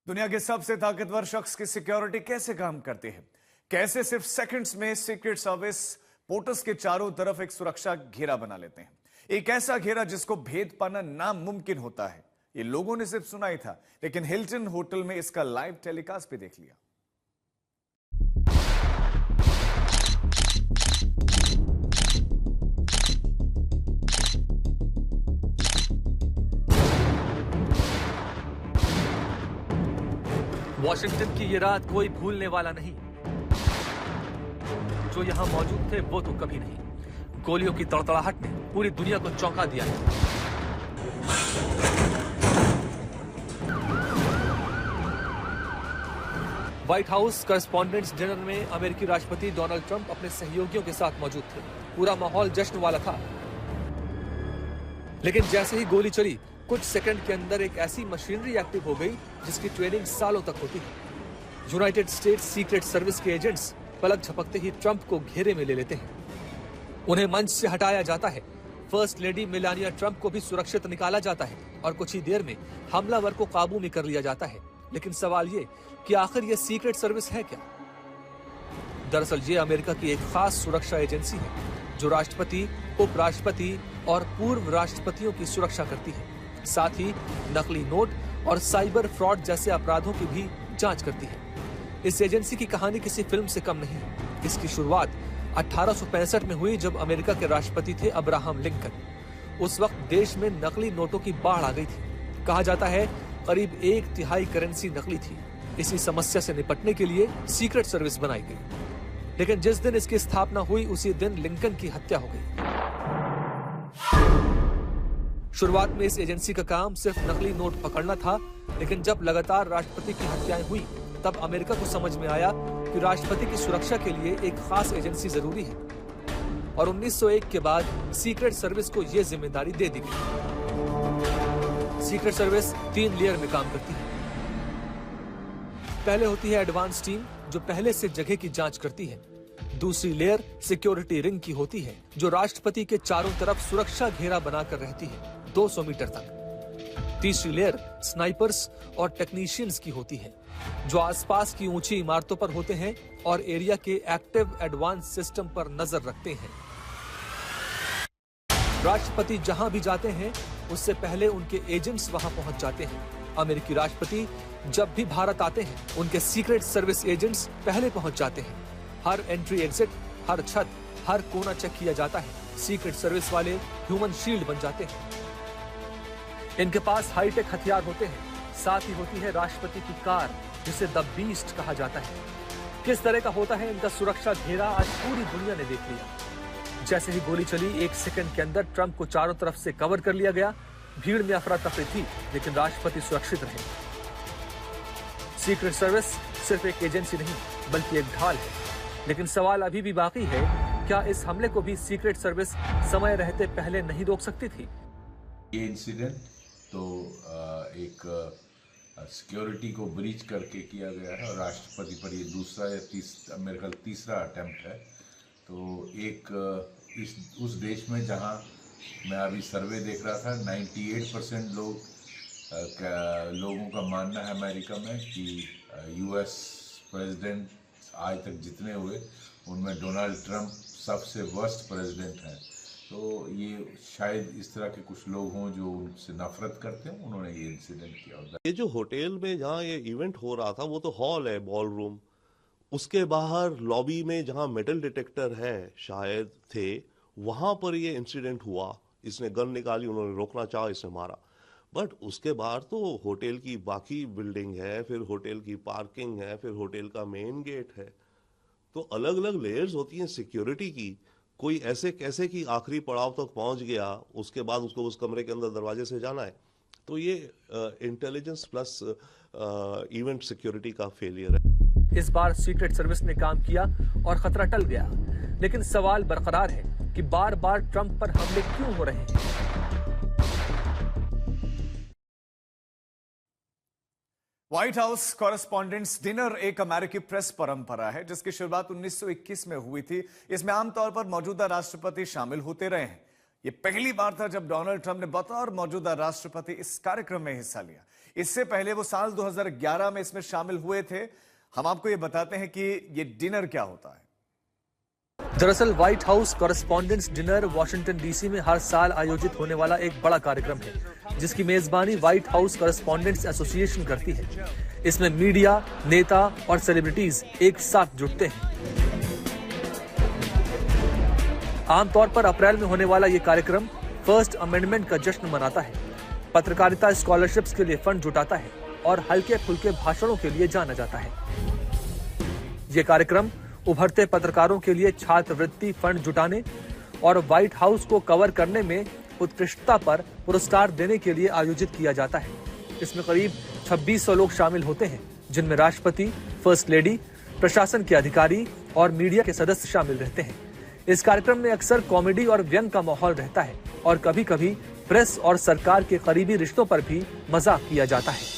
दुनिया के सबसे ताकतवर शख्स की सिक्योरिटी कैसे काम करती है? कैसे सिर्फ सेकंड्स में सीक्रेट सर्विस पोर्टस के चारों तरफ एक सुरक्षा घेरा बना लेते हैं? एक ऐसा घेरा जिसको भेद पाना नामुमकिन होता है। ये लोगों ने सिर्फ सुना ही था, लेकिन हिल्टन होटल में इसका लाइव टेलीकास्ट भी देख लिया। वॉशिंगटन की ये रात कोई भूलने वाला नहीं। जो यहां मौजूद थे वो तो कभी नहीं। गोलियों की तड़तड़ाहट ने पूरी दुनिया को चौंका दिया है। व्हाइट हाउस करस्पॉन्डेंट्स डिनर में अमेरिकी राष्ट्रपति डोनाल्ड ट्रंप अपने सहयोगियों के साथ मौजूद थे। पूरा माहौल जश्न वाला था। लेकिन जैसे ही गोली चली, कुछ सेकंड के अंदर एक ऐसी मशीनरी एक्टिव हो गई जिसकी ट्रेनिंग सालों तक होती है। यूनाइटेड स्टेट्स सीक्रेट सर्विस के एजेंट्स पलक झपकते ही ट्रंप को घेरे में ले लेते हैं। उन्हें मंच से हटाया जाता है। फर्स्ट लेडी मेलानिया ट्रंप को भी सुरक्षित निकाला जाता है और कुछ ही देर में हमलावर को काबू में कर लिया जाता है। लेकिन सवाल ये कि आखिर ये सीक्रेट सर्विस है क्या? दरअसल ये अमेरिका की एक खास सुरक्षा एजेंसी है जो राष्ट्रपति, उपराष्ट्रपति और पूर्व राष्ट्रपतियों की सुरक्षा करती है। साथ ही नकली नोट और साइबर फ्रॉड जैसे अपराधों की भी जांच करती है। इस एजेंसी की कहानी किसी फिल्म से कम नहीं है। इसकी शुरुआत 1865 में हुई जब अमेरिका के राष्ट्रपति थे अब्राहम लिंकन। उस वक्त देश में नकली नोटों की बाढ़ आ गई थी। कहा जाता है करीब 1/3 करेंसी नकली थी। इसी समस्या से निपटने के लिए सीक्रेट सर्विस बनाई गई। लेकिन जिस दिन इसकी स्थापना हुई उसी दिन लिंकन की हत्या हो गई। शुरुआत में इस एजेंसी का काम सिर्फ नकली नोट पकड़ना था, लेकिन जब लगातार राष्ट्रपति की हत्याएं हुई तब अमेरिका को समझ में आया कि राष्ट्रपति की सुरक्षा के लिए एक खास एजेंसी जरूरी है। और 1901 के बाद सीक्रेट सर्विस को यह जिम्मेदारी दे दी गई। सीक्रेट सर्विस 3 लेयर में काम करती है। पहले होती है एडवांस टीम जो पहले से जगह की जांच करती है। दूसरी लेयर सिक्योरिटी रिंग की होती है जो राष्ट्रपति के चारों तरफ सुरक्षा घेरा बनाकर रहती है 200 मीटर तक। तीसरी लेयर स्नाइपर्स और टेक्नीशियंस की होती है जो आसपास की ऊंची इमारतों पर होते हैं और एरिया के एक्टिव एडवांस सिस्टम पर नजर रखते हैं। राष्ट्रपति जहां भी जाते हैं उससे पहले उनके एजेंट्स वहां पहुंच जाते हैं। अमेरिकी राष्ट्रपति जब भी भारत आते हैं उनके सीक्रेट सर्विस एजेंट्स पहले पहुंच जाते हैं। हर एंट्री एग्जिट, हर छत, हर कोना चेक किया जाता है। सीक्रेट सर्विस वाले ह्यूमन शील्ड बन जाते हैं। इनके पास हाईटेक हथियार होते हैं। साथ ही होती है राष्ट्रपति की कार जिसे द बीस्ट कहा जाता है। किस तरह का होता है इनका सुरक्षा घेरा आज पूरी दुनिया ने देख लिया। जैसे ही गोली चली 1 सेकंड के अंदर ट्रंप को चारों तरफ से कवर कर लिया गया। भीड़ में अफरा तफरी थी लेकिन राष्ट्रपति सुरक्षित रहे। सीक्रेट सर्विस सिर्फ एक एजेंसी नहीं बल्कि एक ढाल है। लेकिन सवाल अभी भी बाकी है, क्या इस हमले को भी सीक्रेट सर्विस समय रहते पहले नहीं रोक सकती थी? ये इंसिडेंट तो एक सिक्योरिटी को ब्रीच करके किया गया है और राष्ट्रपति पर ये दूसरा या मेरे ख्याल तीसरा अटेम्प्ट है। तो एक उस देश में जहां मैं अभी सर्वे देख रहा था 98% लोगों का मानना है अमेरिका में कि यूएस प्रेसिडेंट आज तक जितने हुए उनमें डोनाल्ड ट्रंप सबसे वर्स्ट प्रेसिडेंट हैं। तो ये शायद इस तरह के कुछ लोग हों जो उनसे नफरत करते हैं, उन्होंने ये इंसिडेंट किया होता। ये जो होटल में जहाँ ये इवेंट हो रहा था वो तो हॉल है, बॉल रूम। उसके बाहर लॉबी में जहाँ मेटल डिटेक्टर है शायद थे, वहां पर ये इंसिडेंट हुआ। इसने गन निकाली, उन्होंने रोकना चाहा, इसने मारा। बट उसके बाहर तो होटल की बाकी बिल्डिंग है, फिर होटल की पार्किंग है, फिर होटल का मेन गेट है। तो अलग अलग लेयर्स होती हैं सिक्योरिटी की। कोई ऐसे कैसे कि आखिरी पड़ाव तक पहुंच गया, उसके बाद उसको उस कमरे के अंदर दरवाजे से जाना है। तो ये इंटेलिजेंस प्लस इवेंट सिक्योरिटी का फेलियर है। इस बार सीक्रेट सर्विस ने काम किया और खतरा टल गया। लेकिन सवाल बरकरार है कि बार बार ट्रंप पर हमले क्यों हो रहे हैं? व्हाइट हाउस कॉरेस्पॉन्डेंट्स डिनर एक अमेरिकी प्रेस परंपरा है जिसकी शुरुआत 1921 में हुई थी। इसमें आमतौर पर मौजूदा राष्ट्रपति शामिल होते रहे हैं। यह पहली बार था जब डोनाल्ड ट्रंप ने बतौर मौजूदा राष्ट्रपति इस कार्यक्रम में हिस्सा लिया। इससे पहले वो साल 2011 में इसमें शामिल हुए थे। हम आपको ये बताते हैं कि ये डिनर क्या होता है। दरअसल white house correspondents dinner Washington DC में हर साल आयोजित होने वाला एक बड़ा कार्यक्रम है, जिसकी मेजबानी व्हाइट हाउस कॉरेस्पॉन्डेंट्स एसोसिएशन करती है। इसमें मीडिया, नेता और सेलिब्रिटीज एक साथ जुटते हैं। आमतौर पर अप्रैल में होने वाला ये कार्यक्रम फर्स्ट अमेंडमेंट का जश्न मनाता है, पत्रकारिता स्कॉलरशिप्स के लिए फंड जुटाता है और हल्के फुल्के भाषणों के लिए जाना जाता है। ये कार्यक्रम उभरते पत्रकारों के लिए छात्रवृत्ति फंड जुटाने और व्हाइट हाउस को कवर करने में उत्कृष्टता पर पुरस्कार देने के लिए आयोजित किया जाता है। इसमें करीब 2600 लोग शामिल होते हैं, जिनमें राष्ट्रपति, फर्स्ट लेडी, प्रशासन के अधिकारी और मीडिया के सदस्य शामिल रहते हैं। इस कार्यक्रम में अक्सर कॉमेडी और व्यंग का माहौल रहता है और कभी-कभी प्रेस और सरकार के करीबी रिश्तों पर भी मजाक किया जाता है।